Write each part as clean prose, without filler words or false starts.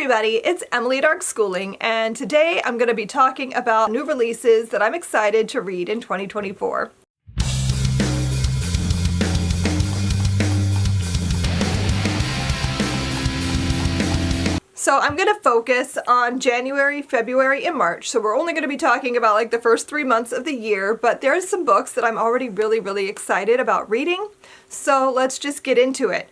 everybody, it's Emily Dark Schooling, and today I'm going to be talking about new releases that I'm excited to read in 2024. So I'm going to focus on January, February, and March. So we're only going to be talking about like the first 3 months of the year, but there's some books that I'm already really excited about reading. So let's just get into it.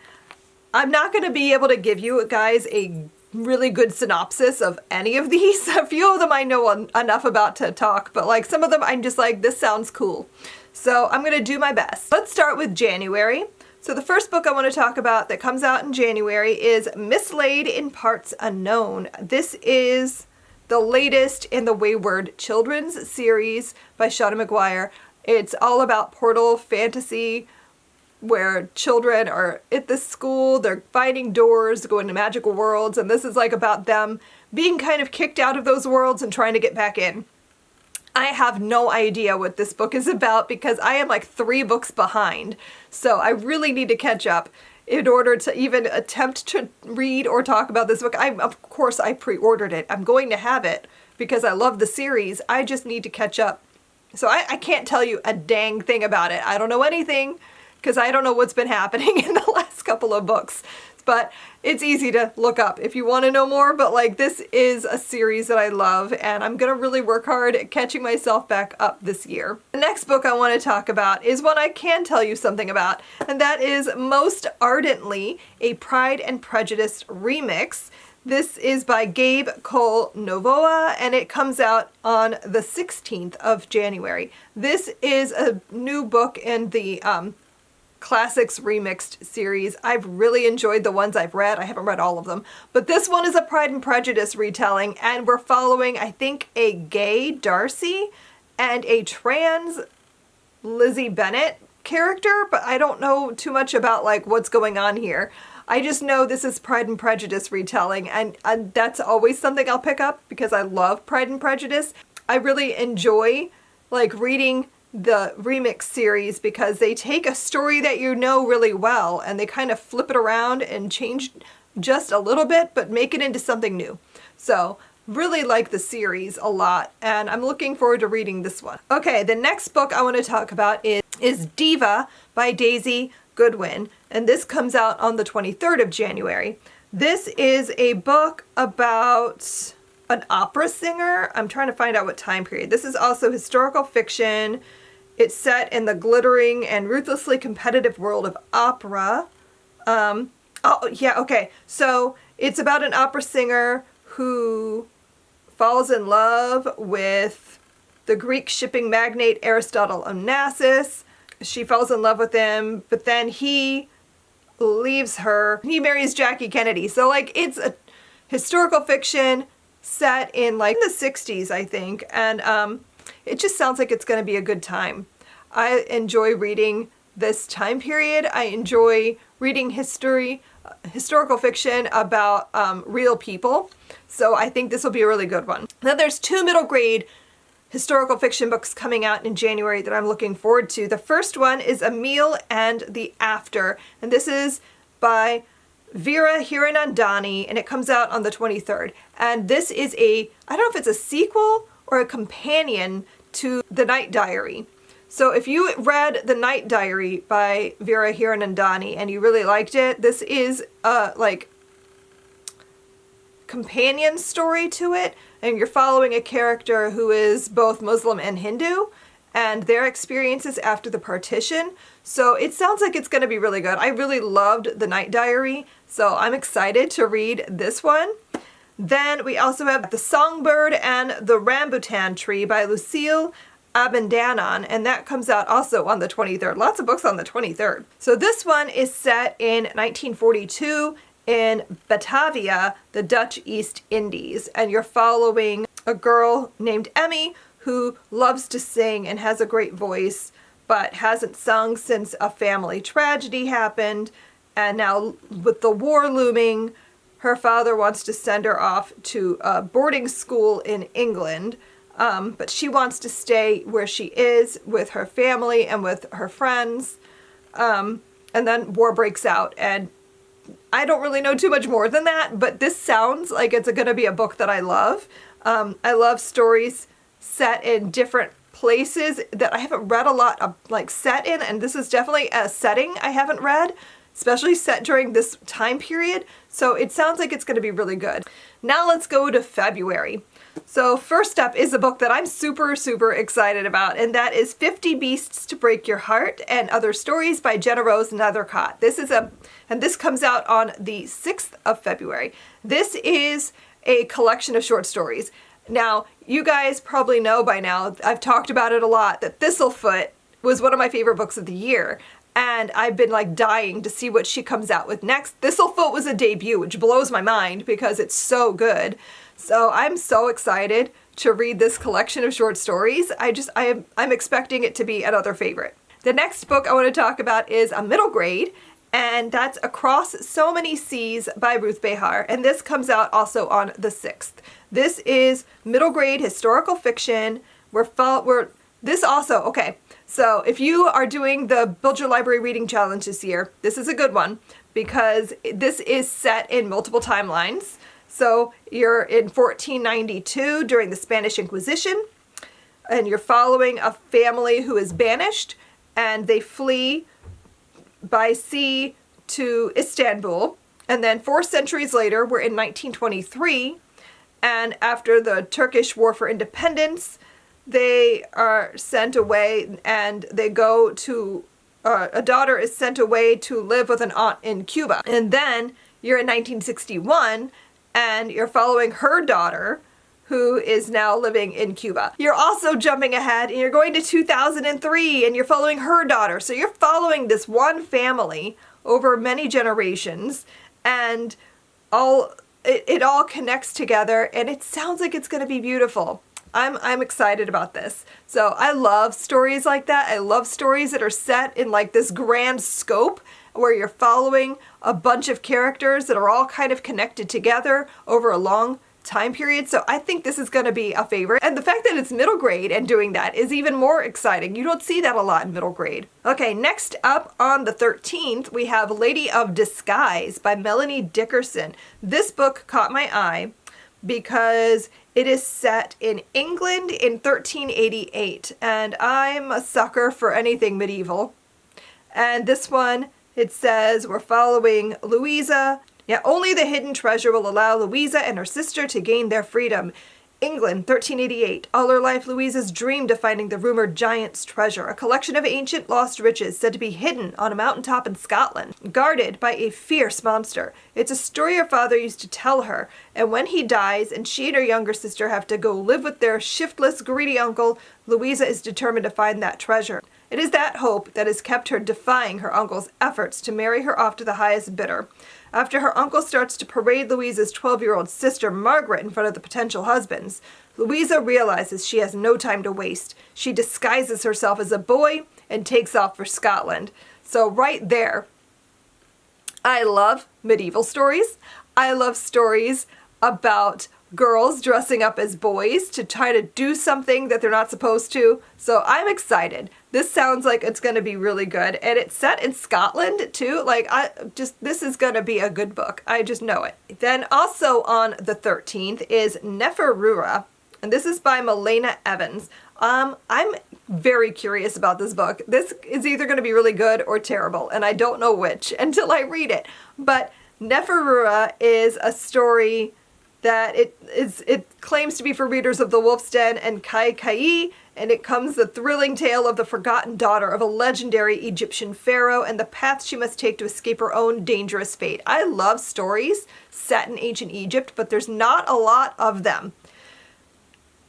I'm not going to be able to give you guys a really good synopsis of any of these. A few of them I know enough about to talk, but like some of them I'm just like, this sounds cool. So I'm going to do my best. Let's start with January. So the first book I want to talk about that comes out in January is Mislaid in Parts Unknown. This is the latest in the Wayward Children's series by Seanan McGuire. It's all about portal fantasy where children are at this school, they're finding doors, going to magical worlds, and this is like about them being kind of kicked out of those worlds and trying to get back in. I have no idea what this book is about because I am like 3 books behind. So I really need to catch up in order to even attempt to read or talk about this book. Of course, I pre-ordered it. I'm going to have it because I love the series. I just need to catch up. So I can't tell you a dang thing about it. I don't know anything because I don't know what's been happening in the last couple of books. But it's easy to look up if you want to know more, but like this is a series that I love and I'm going to really work hard at catching myself back up this year. The next book I want to talk about is one I can tell you something about, and that is Most Ardently, a Pride and Prejudice remix. This is by Gabe Cole Novoa and it comes out on the 16th of January. This is a new book in the Classics Remixed series. I've really enjoyed the ones I've read. I haven't read all of them, but this one is a Pride and Prejudice retelling, and we're following, I think, a gay Darcy and a trans Lizzie Bennet character, but I don't know too much about like what's going on here. I just know this is Pride and Prejudice retelling, and that's always something I'll pick up because I love Pride and Prejudice. I really enjoy like reading the remix series because they take a story that you know really well and they kind of flip it around and change just a little bit but make it into something new. So really like the series a lot and I'm looking forward to reading this one. Okay, the next book I want to talk about is Diva by Daisy Goodwin, and this comes out on the 23rd of January. This is a book about an opera singer. I'm trying to find out what time period. This is also historical fiction. It's set in the glittering and ruthlessly competitive world of opera. So it's about an opera singer who falls in love with the Greek shipping magnate Aristotle Onassis. She falls in love with him, but then he leaves her. He marries Jackie Kennedy. So like it's a historical fiction set in like the 60s, I think, and it just sounds like it's going to be a good time. I enjoy reading this time period. I enjoy reading historical fiction about real people, so I think this will be a really good one. Then there's 2 middle grade historical fiction books coming out in January that I'm looking forward to. The first one is A Meal and the After, and this is by Veera Hiranandani, and it comes out on the 23rd. And this is I don't know if it's a sequel or a companion to The Night Diary. So if you read The Night Diary by Veera Hiranandani and you really liked it, this is a like companion story to it, and you're following a character who is both Muslim and Hindu and their experiences after the partition. So it sounds like it's going to be really good. I really loved The Night Diary, so I'm excited to read this one. Then we also have The Songbird and the Rambutan Tree by Lucille Abendanon, and that comes out also on the 23rd. Lots of books on the 23rd. So this one is set in 1942 in Batavia, the Dutch East Indies, and you're following a girl named Emmy who loves to sing and has a great voice, but hasn't sung since a family tragedy happened. And now with the war looming, her father wants to send her off to a boarding school in England, but she wants to stay where she is with her family and with her friends. And then war breaks out and I don't really know too much more than that, but this sounds like it's going to be a book that I love. I love stories set in different places that I haven't read a lot of, like, set in, and this is definitely a setting I haven't read, especially set during this time period. So it sounds like it's going to be really good. Now let's go to February. So first up is a book that I'm super, super excited about, and that is 50 Beasts to Break Your Heart and Other Stories by Jenna Rose Nethercott. This comes out on the 6th of February. This is a collection of short stories. Now, you guys probably know by now, I've talked about it a lot, that Thistlefoot was one of my favorite books of the year. And I've been like dying to see what she comes out with next. Thistlefoot was a debut, which blows my mind because it's so good. So I'm so excited to read this collection of short stories. I'm expecting it to be another favorite. The next book I want to talk about is a middle grade, and that's Across So Many Seas by Ruth Behar. And this comes out also on the 6th. This is middle grade historical fiction. So if you are doing the Build Your Library Reading Challenge this year, this is a good one because this is set in multiple timelines. So you're in 1492 during the Spanish Inquisition, and you're following a family who is banished, and they flee by sea to Istanbul. And then 4 centuries later, we're in 1923, and after the Turkish War for Independence, they are sent away, and they go to, a daughter is sent away to live with an aunt in Cuba. And then you're in 1961, and you're following her daughter, who is now living in Cuba. You're also jumping ahead, and you're going to 2003, and you're following her daughter. So you're following this one family over many generations, and it all connects together, and it sounds like it's going to be beautiful. I'm excited about this. So I love stories like that. I love stories that are set in like this grand scope where you're following a bunch of characters that are all kind of connected together over a long time period. So I think this is going to be a favorite. And the fact that it's middle grade and doing that is even more exciting. You don't see that a lot in middle grade. Okay, next up on the 13th, we have Lady of Disguise by Melanie Dickerson. This book caught my eye because it is set in England in 1388, and I'm a sucker for anything medieval. And this one, it says we're following Louisa. Yeah, only the hidden treasure will allow Louisa and her sister to gain their freedom. England, 1388. All her life, Louisa's dreamed of finding the rumored giant's treasure, a collection of ancient lost riches said to be hidden on a mountaintop in Scotland, guarded by a fierce monster. It's a story her father used to tell her, and when he dies and she and her younger sister have to go live with their shiftless, greedy uncle, Louisa is determined to find that treasure. It is that hope that has kept her defying her uncle's efforts to marry her off to the highest bidder. After her uncle starts to parade Louisa's 12-year-old sister Margaret in front of the potential husbands, Louisa realizes she has no time to waste. She disguises herself as a boy and takes off for Scotland. So right there, I love medieval stories. I love stories about girls dressing up as boys to try to do something that they're not supposed to. So I'm excited. This sounds like it's going to be really good. And it's set in Scotland too. This is going to be a good book. I just know it. Then also on the 13th is Neferura. And this is by Milena Evans. I'm very curious about this book. This is either going to be really good or terrible. And I don't know which until I read it. But Neferura is a story that it claims to be for readers of The Wolf's Den and Kai Kai, and it comes the thrilling tale of the forgotten daughter of a legendary Egyptian pharaoh and the path she must take to escape her own dangerous fate. I love stories set in ancient Egypt, but there's not a lot of them.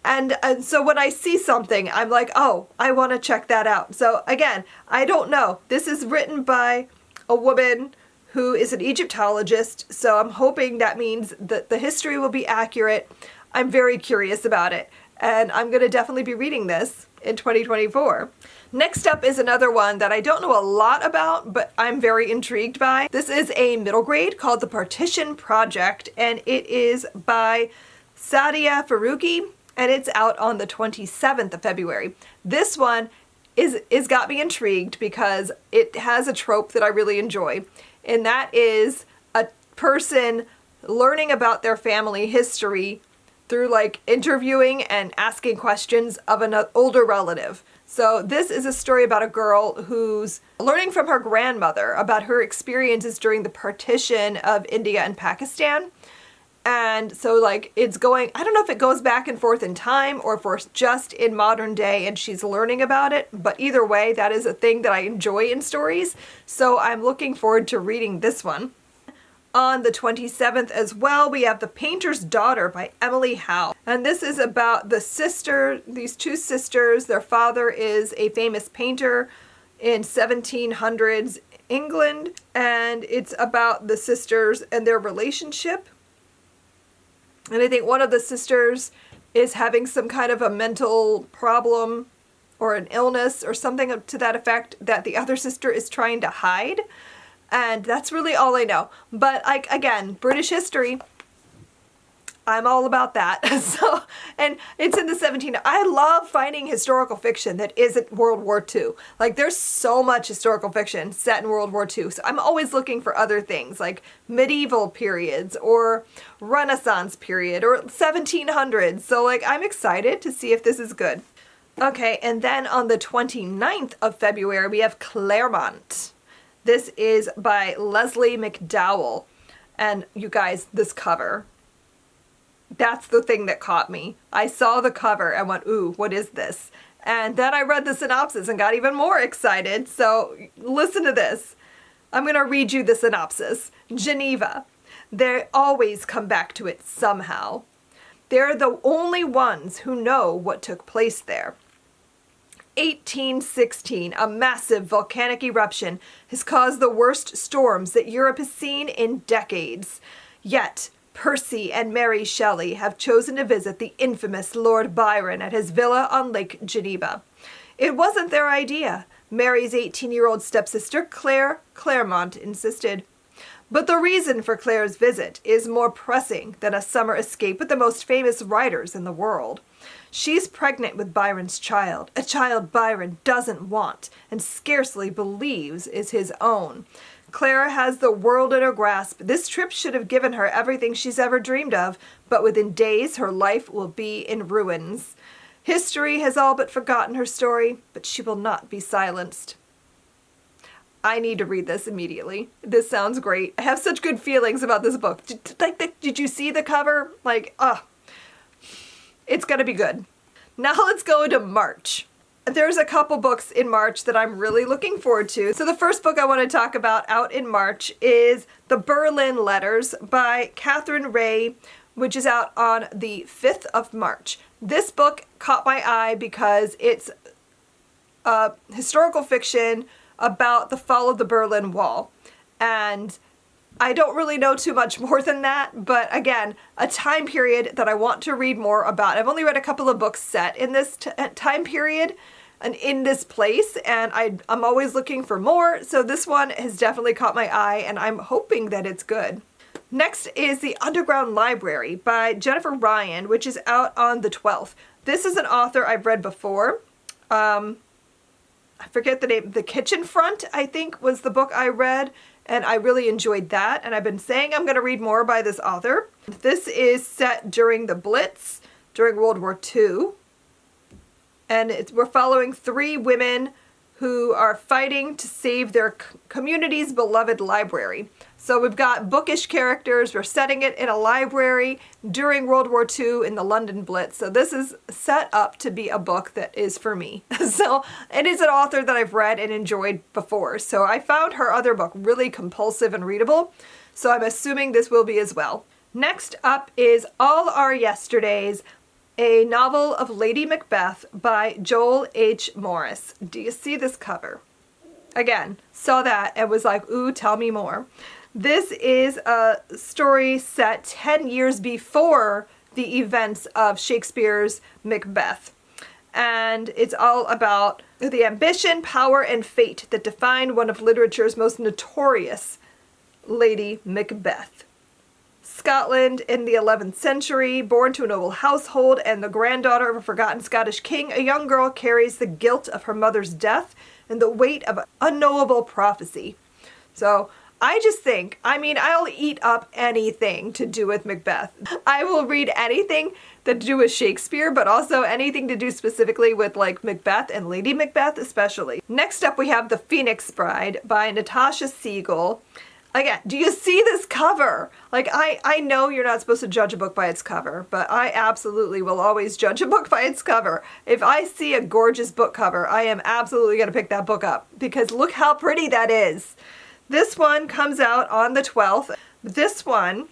And so when I see something, I'm like, oh, I want to check that out. So again, I don't know. This is written by a woman who is an Egyptologist, so I'm hoping that means that the history will be accurate. I'm very curious about it, and I'm going to definitely be reading this in 2024. Next up is another one that I don't know a lot about, but I'm very intrigued by. This is a middle grade called The Partition Project, and it is by Sadia Faruqi, and it's out on the 27th of February. This one is got me intrigued because it has a trope that I really enjoy. And that is person learning about their family history through like interviewing and asking questions of an older relative. So this is a story about a girl who's learning from her grandmother about her experiences during the partition of India and Pakistan. And so like it's going, I don't know if it goes back and forth in time or if we're just in modern day and she's learning about it, but either way, that is a thing that I enjoy in stories. So I'm looking forward to reading this one. On the 27th as well, we have The Painter's Daughter by Emily Howe. And this is about these two sisters. Their father is a famous painter in 1700s England, and it's about the sisters and their relationship. And I think one of the sisters is having some kind of a mental problem or an illness or something to that effect that the other sister is trying to hide. And that's really all I know. But like, again, British history, I'm all about that. So, and it's in the 1700s. I love finding historical fiction that isn't World War II. Like there's so much historical fiction set in World War II. So I'm always looking for other things like medieval periods or Renaissance period or 1700s. So like I'm excited to see if this is good. Okay, and then on the 29th of February, we have Claremont. This is by Leslie McDowell. And you guys, this cover, that's the thing that caught me. I saw the cover and went, ooh, what is this? And then I read the synopsis and got even more excited. So listen to this. I'm going to read you the synopsis. Geneva. They always come back to it somehow. They're the only ones who know what took place there. 1816, a massive volcanic eruption has caused the worst storms that Europe has seen in decades. Yet, Percy and Mary Shelley have chosen to visit the infamous Lord Byron at his villa on Lake Geneva. It wasn't their idea. Mary's 18-year-old stepsister, Claire Claremont, insisted. But the reason for Claire's visit is more pressing than a summer escape with the most famous writers in the world. She's pregnant with Byron's child, a child Byron doesn't want and scarcely believes is his own. Clara has the world in her grasp. This trip should have given her everything she's ever dreamed of, but within days her life will be in ruins. History has all but forgotten her story, but she will not be silenced. I need to read this immediately. This sounds great. I have such good feelings about this book. Did you see the cover? It's gonna be good. Now let's go to March. There's a couple books in March that I'm really looking forward to. So the first book I want to talk about out in March is The Berlin Letters by Catherine Ray, which is out on the 5th of March. This book caught my eye because it's historical fiction about the fall of the Berlin Wall. And I don't really know too much more than that, but again, a time period that I want to read more about. I've only read a couple of books set in this time period and in this place, and I'm always looking for more, so this one has definitely caught my eye, and I'm hoping that it's good. Next is The Underground Library by Jennifer Ryan, which is out on the 12th. This is an author I've read before. I forget the name. The Kitchen Front, I think, was the book I read, and I really enjoyed that, and I've been saying I'm going to read more by this author. This is set during the Blitz, during World War II, and we're following three women who are fighting to save their community's beloved library. So we've got bookish characters, we're setting it in a library during World War II in the London Blitz. So this is set up to be a book that is for me. So it is an author that I've read and enjoyed before. So I found her other book really compulsive and readable. So I'm assuming this will be as well. Next up is All Our Yesterdays, a novel of Lady Macbeth by Joel H. Morris. Do you see this cover? Again, saw that and was like, ooh, tell me more. This is a story set 10 years before the events of Shakespeare's Macbeth. And it's all about the ambition, power, and fate that defined one of literature's most notorious, Lady Macbeth. Scotland in the 11th century, born to a noble household and the granddaughter of a forgotten Scottish king, a young girl carries the guilt of her mother's death and the weight of unknowable prophecy. So I just think, I mean, I'll eat up anything to do with Macbeth. I will read anything that to do with Shakespeare, but also anything to do specifically with like Macbeth and Lady Macbeth especially. Next up we have The Phoenix Bride by Natasha Siegel. Again, do you see this cover? Like, I know you're not supposed to judge a book by its cover, but I absolutely will always judge a book by its cover. If I see a gorgeous book cover, I am absolutely going to pick that book up because look how pretty that is. This one comes out on the 12th. This one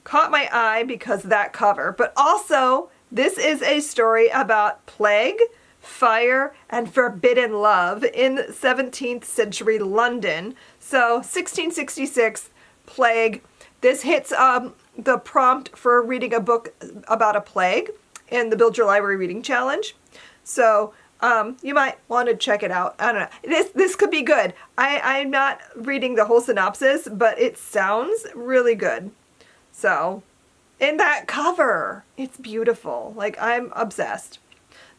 caught my eye because of that cover, but also this is a story about plague, fire, and forbidden love in 17th century London. So 1666, plague. This hits the prompt for reading a book about a plague in the Build Your Library Reading Challenge. So you might want to check it out. I don't know. This could be good. I'm not reading the whole synopsis, but it sounds really good. So, in that cover, it's beautiful. Like, I'm obsessed.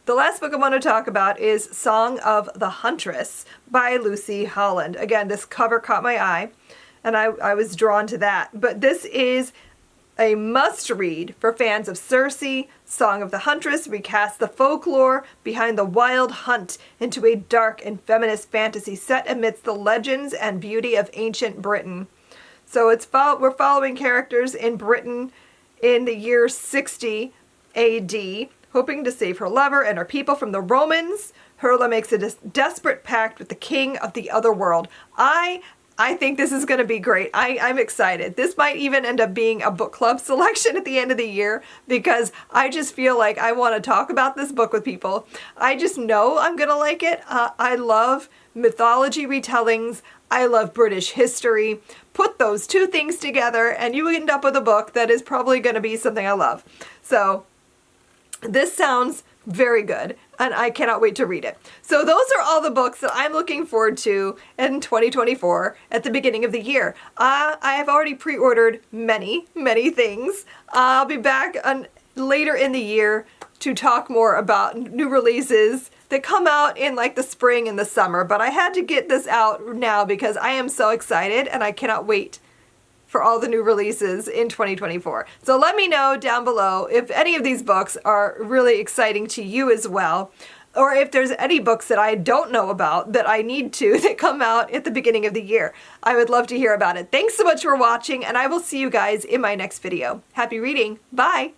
The last book I want to talk about is Song of the Huntress by Lucy Holland. Again, this cover caught my eye, and I was drawn to that. But this is a must-read for fans of Circe. Song of the Huntress recasts the folklore behind the wild hunt into a dark and feminist fantasy set amidst the legends and beauty of ancient Britain. So we're following characters in Britain in the year 60 AD, hoping to save her lover and her people from the Romans. Herla makes a desperate pact with the king of the other world. I think this is going to be great. I'm excited. This might even end up being a book club selection at the end of the year because I just feel like I want to talk about this book with people. I just know I'm going to like it. I love mythology retellings. I love British history. Put those two things together and you end up with a book that is probably going to be something I love. So this sounds very good and I cannot wait to read it. So those are all the books that I'm looking forward to in 2024 at the beginning of the year. I have already pre-ordered many things. I'll be back later in the year to talk more about new releases that come out in like the spring and the summer, but I had to get this out now because I am so excited and I cannot wait for all the new releases in 2024. So let me know down below if any of these books are really exciting to you as well, or if there's any books that I don't know about that I need to that come out at the beginning of the year. I would love to hear about it. Thanks so much for watching, and I will see you guys in my next video. Happy reading. Bye!